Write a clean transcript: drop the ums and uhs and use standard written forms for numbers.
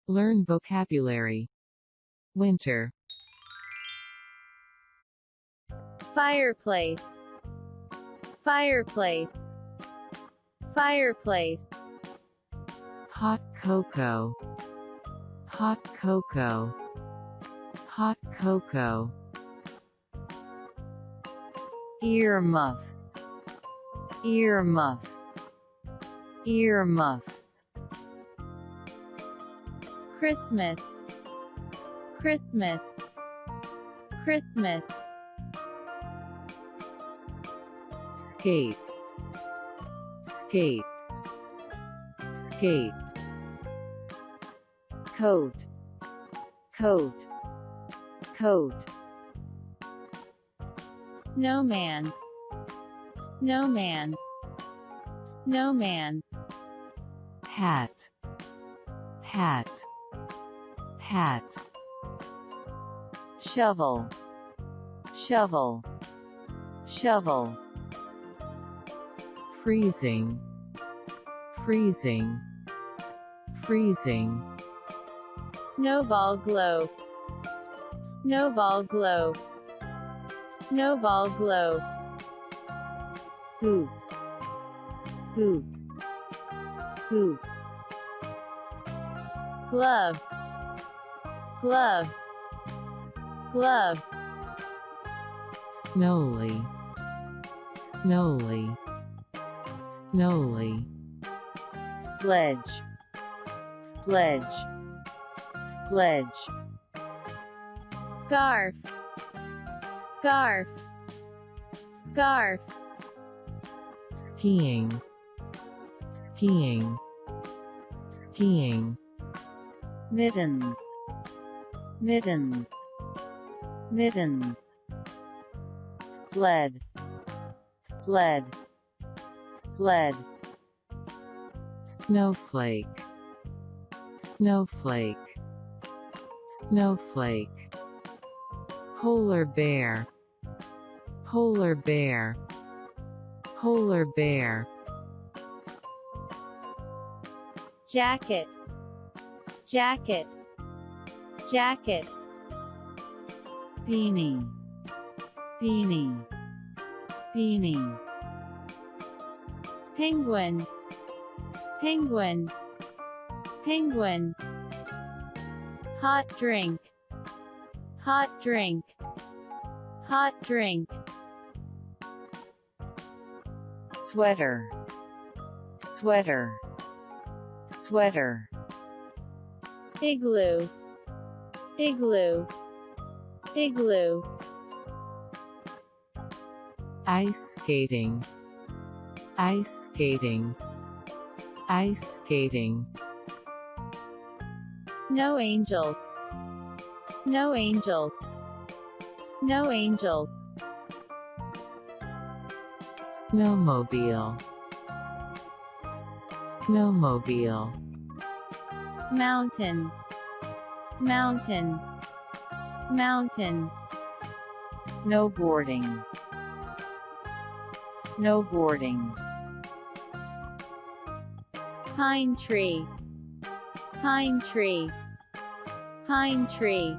Learn vocabulary. Winter. Fireplace. Fireplace. Fireplace. Hot cocoa. Hot cocoa. Hot cocoa. Earmuffs. Earmuffs. Earmuffs. Christmas. Christmas. Christmas. Skates. Skates. Skates. Coat. Coat. Coat. Snowman. Snowman. Snowman. Hat. Hat. Hat. Shovel. Shovel. Shovel. Freezing. Freezing. Freezing. Snowball globe. Snowball globe. Snowball globe. Boots. Boots. Boots. Gloves. Gloves. Gloves. Snowly. Snowly. Snowly. Sledge. Sledge. Sledge. Scarf. Scarf. Scarf. Skiing. Skiing. Skiing. Mittens. Mittens. Mittens. Sled. Sled. Sled. Snowflake. Snowflake. Snowflake. Polar bear. Polar bear. Polar bear. Jacket. Jacket. Jacket. Beanie. Beanie. Beanie. Penguin. Penguin. Penguin. Hot drink. Hot drink. Hot drink. Sweater. Sweater. Sweater. Igloo. Igloo. Igloo. Ice skating. Ice skating. Ice skating. Snow angels. Snow angels. Snow angels. Snowmobile. Snowmobile. Mountain. Mountain. Mountain. Snowboarding. Snowboarding. Pine tree. Pine tree. Pine tree.